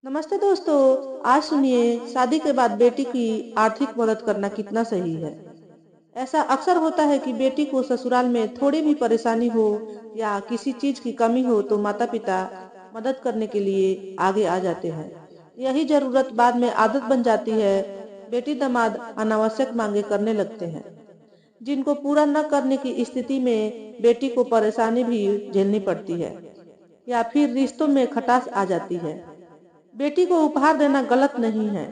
नमस्ते दोस्तों। आज सुनिए, शादी के बाद बेटी की आर्थिक मदद करना कितना सही है। ऐसा अक्सर होता है कि बेटी को ससुराल में थोड़ी भी परेशानी हो या किसी चीज की कमी हो तो माता पिता मदद करने के लिए आगे आ जाते हैं। यही जरूरत बाद में आदत बन जाती है। बेटी दामाद अनावश्यक मांगे करने लगते हैं, जिनको पूरा न करने की स्थिति में बेटी को परेशानी भी झेलनी पड़ती है या फिर रिश्तों में खटास आ जाती है। बेटी को उपहार देना गलत नहीं है,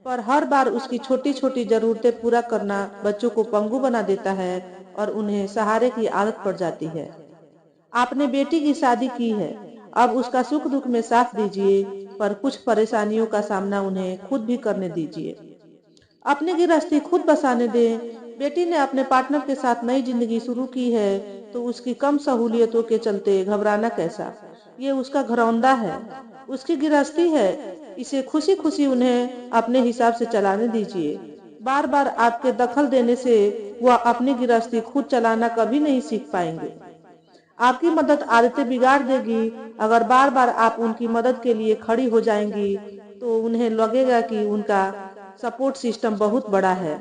पर हर बार उसकी छोटी छोटी जरूरतें पूरा करना बच्चों को पंगु बना देता है और उन्हें सहारे की आदत पड़ जाती है। आपने बेटी की शादी की है, अब उसका सुख दुख में साथ दीजिए, पर कुछ परेशानियों का सामना उन्हें खुद भी करने दीजिए। अपनी गृहस्थी खुद बसाने दें। बेटी ने अपने पार्टनर के साथ नई जिंदगी शुरू की है, तो उसकी कम सहूलियतों के चलते घबराना कैसा। ये उसका घरौंदा है, उसकी गृहस्थी है। इसे खुशी खुशी उन्हें अपने हिसाब से चलाने दीजिए। बार बार आपके दखल देने से वह अपनी गृहस्थी खुद चलाना कभी नहीं सीख पाएंगे। आपकी मदद आदतें बिगाड़ देगी। अगर बार बार आप उनकी मदद के लिए खड़ी हो जाएंगी तो उन्हें लगेगा कि उनका सपोर्ट सिस्टम बहुत बड़ा है।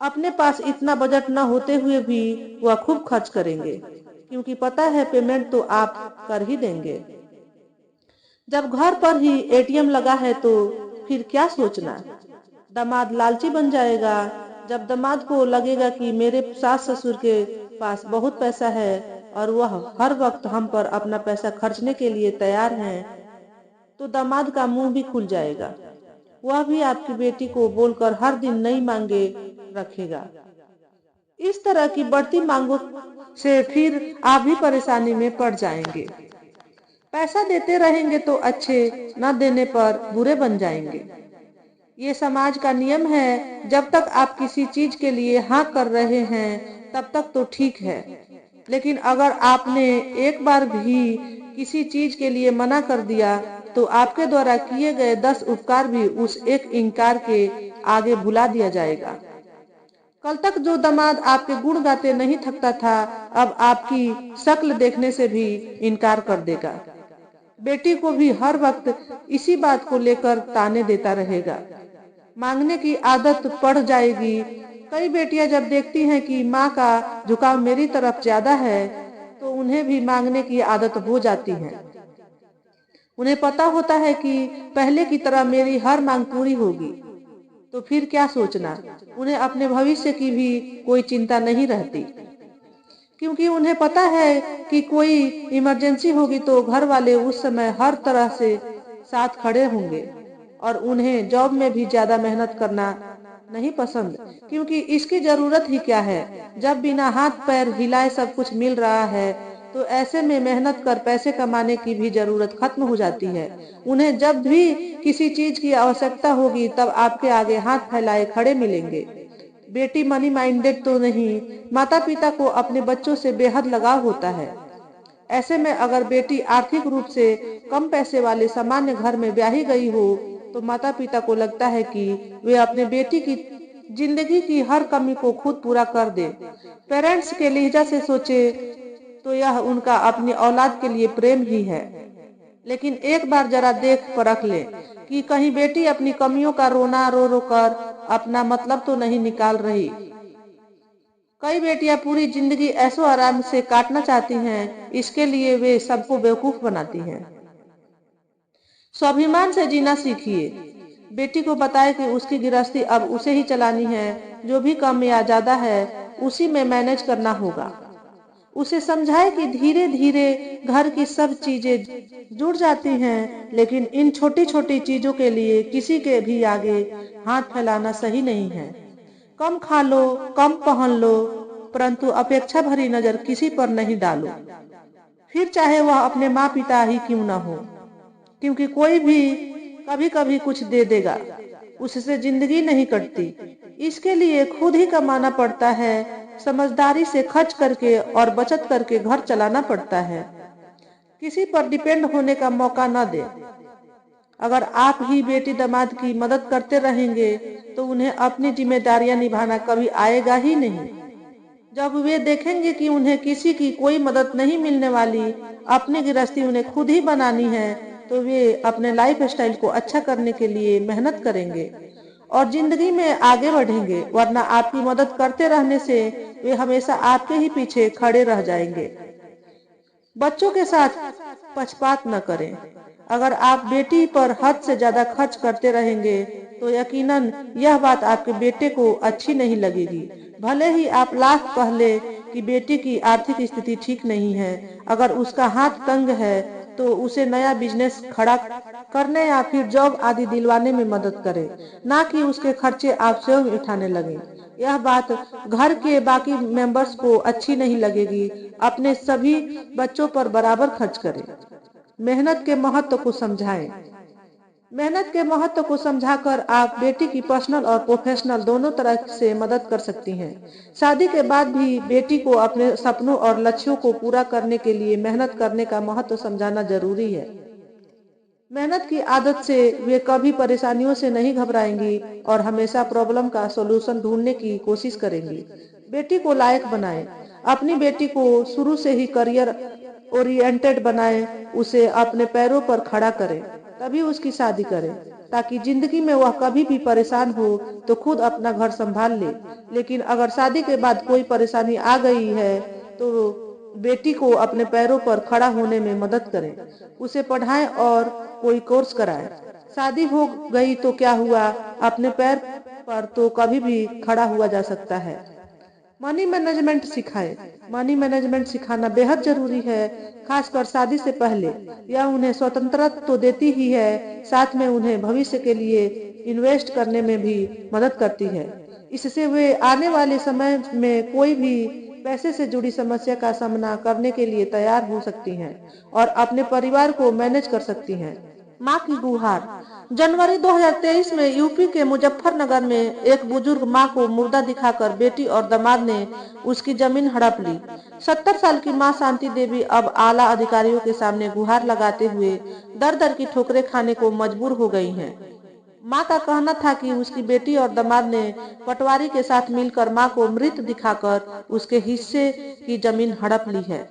अपने पास इतना बजट न होते हुए भी वह खूब खर्च करेंगे, क्योंकि पता है पेमेंट तो आप कर ही देंगे। जब घर पर ही एटीएम लगा है तो फिर क्या सोचना। दामाद लालची बन जाएगा। जब दामाद को लगेगा कि मेरे सास ससुर के पास बहुत पैसा है और वह हर वक्त हम पर अपना पैसा खर्चने के लिए तैयार हैं, तो दामाद का मुंह भी खुल जाएगा। वह भी आपकी बेटी को बोलकर हर दिन नई मांगे रखेगा। इस तरह की बढ़ती मांगों से फिर आप भी परेशानी में पड़ जाएंगे। पैसा देते रहेंगे तो अच्छे, न देने पर बुरे बन जाएंगे। ये समाज का नियम है। जब तक आप किसी चीज के लिए हाँ कर रहे हैं तब तक तो ठीक है, लेकिन अगर आपने एक बार भी किसी चीज के लिए मना कर दिया तो आपके द्वारा किए गए 10 उपकार भी उस एक इनकार के आगे भुला दिया जाएगा। कल तक जो दामाद आपके गुण गाते नहीं थकता था, अब आपकी शक्ल देखने से भी इनकार कर देगा। बेटी को भी हर वक्त इसी बात को लेकर ताने देता रहेगा। मांगने की आदत पड़ जाएगी। कई बेटियां जब देखती हैं कि माँ का झुकाव मेरी तरफ ज्यादा है तो उन्हें भी मांगने की आदत हो जाती है। उन्हें पता होता है कि पहले की तरह मेरी हर मांग पूरी होगी, तो फिर क्या सोचना। उन्हें अपने भविष्य की भी कोई चिंता नहीं रहती, क्योंकि उन्हें पता है कि कोई इमरजेंसी होगी तो घर वाले उस समय हर तरह से साथ खड़े होंगे। और उन्हें जॉब में भी ज्यादा मेहनत करना नहीं पसंद, क्योंकि इसकी जरूरत ही क्या है जब बिना हाथ पैर हिलाए सब कुछ मिल रहा है। तो ऐसे में मेहनत कर पैसे कमाने की भी जरूरत खत्म हो जाती है। उन्हें जब भी किसी चीज की आवश्यकता होगी तब आपके आगे हाथ फैलाए खड़े मिलेंगे। बेटी मनी माइंडेड तो नहीं, माता पिता को अपने बच्चों से बेहद लगाव होता है। ऐसे में अगर बेटी आर्थिक रूप से कम पैसे वाले सामान्य घर में ब्याही गई हो तो माता पिता को लगता है कि वे अपने बेटी की जिंदगी की हर कमी को खुद पूरा कर दे। पेरेंट्स के लिहजा से सोचे तो यह उनका अपनी औलाद के लिए प्रेम ही है। लेकिन एक बार जरा देख परख ले कि कहीं बेटी अपनी कमियों का रोना रो रो कर अपना मतलब तो नहीं निकाल रही। कई बेटियां पूरी जिंदगी ऐसो आराम से काटना चाहती हैं, इसके लिए वे सबको बेवकूफ बनाती हैं। स्वाभिमान से जीना सीखिए। बेटी को बताए कि उसकी गृहस्थी अब उसे ही चलानी है। जो भी कम या ज्यादा है उसी में मैनेज करना होगा। उसे समझाए कि धीरे धीरे घर की सब चीजें जुड़ जाती हैं, लेकिन इन छोटी छोटी चीजों के लिए किसी के भी आगे हाथ फैलाना सही नहीं है। कम खा लो, कम पहन लो, परंतु अपेक्षा भरी नजर किसी पर नहीं डालो, फिर चाहे वह अपने माँ पिता ही क्यों न हो, क्योंकि कोई भी कभी कभी कुछ दे देगा, उससे जिंदगी नहीं कटती। इसके लिए खुद ही कमाना पड़ता है। समझदारी से खर्च करके और बचत करके घर चलाना पड़ता है। किसी पर डिपेंड होने का मौका न दे। अगर आप ही बेटी दामाद की मदद करते रहेंगे तो उन्हें अपनी जिम्मेदारियां निभाना कभी आएगा ही नहीं। जब वे देखेंगे कि उन्हें किसी की कोई मदद नहीं मिलने वाली, अपनी गृहस्थी उन्हें खुद ही बनानी है, तो वे अपने लाइफ स्टाइल को अच्छा करने के लिए मेहनत करेंगे और जिंदगी में आगे बढ़ेंगे, वरना आपकी मदद करते रहने से वे हमेशा आपके ही पीछे खड़े रह जाएंगे। बच्चों के साथ पक्षपात न करें। अगर आप बेटी पर हद से ज्यादा खर्च करते रहेंगे तो यकीनन यह बात आपके बेटे को अच्छी नहीं लगेगी। भले ही आप लाख कह ले कि बेटी की आर्थिक स्थिति ठीक नहीं है, अगर उसका हाथ तंग है तो उसे नया बिजनेस खड़ा करने या फिर जॉब आदि दिलवाने में मदद करें, ना कि उसके खर्चे आप स्वयं उठाने लगें। यह बात घर के बाकी मेंबर्स को अच्छी नहीं लगेगी। अपने सभी बच्चों पर बराबर खर्च करें। मेहनत के महत्व को समझाएं। मेहनत के महत्व को समझाकर आप बेटी की पर्सनल और प्रोफेशनल दोनों तरह से मदद कर सकती हैं। शादी के बाद भी बेटी को अपने सपनों और लक्ष्यों को पूरा करने के लिए मेहनत करने का महत्व समझाना जरूरी है। मेहनत की आदत से वे कभी परेशानियों से नहीं घबराएंगी और हमेशा प्रॉब्लम का सॉल्यूशन ढूंढने की कोशिश करेंगी। बेटी को लायक बनाएं। अपनी बेटी को शुरू से ही करियर ओरिएंटेड बनाएं, उसे अपने पैरों पर खड़ा करें, तभी उसकी शादी करें, ताकि जिंदगी में वह कभी भी परेशान हो तो खुद अपना घर संभाल ले। लेकिन अगर शादी के बाद कोई परेशानी आ गई है तो बेटी को अपने पैरों पर खड़ा होने में मदद करें, उसे पढ़ाएं और कोई कोर्स कराएं। शादी हो गई तो क्या हुआ, अपने पैर पर तो कभी भी खड़ा हुआ जा सकता है। मनी मैनेजमेंट सिखाएं। मनी मैनेजमेंट सिखाना बेहद जरूरी है, खासकर शादी से पहले। यह उन्हें स्वतंत्रता तो देती ही है, साथ में उन्हें भविष्य के लिए इन्वेस्ट करने में भी मदद करती है। इससे वे आने वाले समय में कोई भी पैसे से जुड़ी समस्या का सामना करने के लिए तैयार हो सकती हैं और अपने परिवार को मैनेज कर सकती हैं। मां की गुहार। जनवरी 2023 में यूपी के मुजफ्फरनगर में एक बुजुर्ग मां को मुर्दा दिखाकर बेटी और दामाद ने उसकी जमीन हड़प ली। 70 साल की मां शांति देवी अब आला अधिकारियों के सामने गुहार लगाते हुए दर दर की ठोकरें खाने को मजबूर हो गई हैं। मां का कहना था कि उसकी बेटी और दामाद ने पटवारी के साथ मिलकर मां को मृत दिखाकर उसके हिस्से की जमीन हड़प ली है।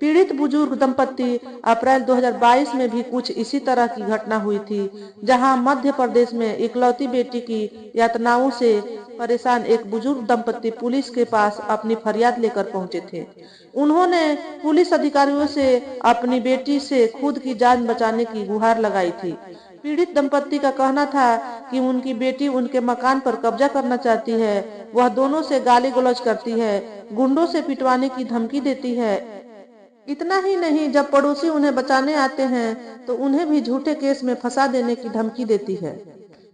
पीड़ित बुजुर्ग दंपत्ति अप्रैल 2022 में भी कुछ इसी तरह की घटना हुई थी, जहां मध्य प्रदेश में इकलौती बेटी की यातनाओं से परेशान एक बुजुर्ग दंपत्ति पुलिस के पास अपनी फरियाद लेकर पहुंचे थे। उन्होंने पुलिस अधिकारियों से अपनी बेटी से खुद की जान बचाने की गुहार लगाई थी। पीड़ित दंपत्ति का कहना था कि उनकी बेटी उनके मकान पर कब्जा करना चाहती है। वह दोनों से गाली गलौज करती है, गुंडों से पिटवाने की धमकी देती है। इतना ही नहीं, जब पड़ोसी उन्हें बचाने आते हैं तो उन्हें भी झूठे केस में फंसा देने की धमकी देती है।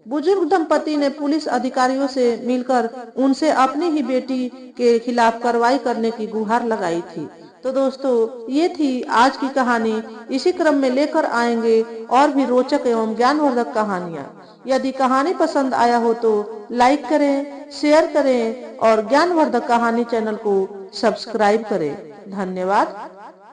बुजुर्ग दंपति ने पुलिस अधिकारियों से मिलकर उनसे अपनी ही बेटी के खिलाफ कार्रवाई करने की गुहार लगाई थी। तो दोस्तों, ये थी आज की कहानी। इसी क्रम में लेकर आएंगे और भी रोचक एवं ज्ञानवर्धक कहानियाँ। यदि कहानी पसंद आया हो तो लाइक करें, शेयर करें और ज्ञानवर्धक कहानी चैनल को सब्सक्राइब करें। धन्यवाद।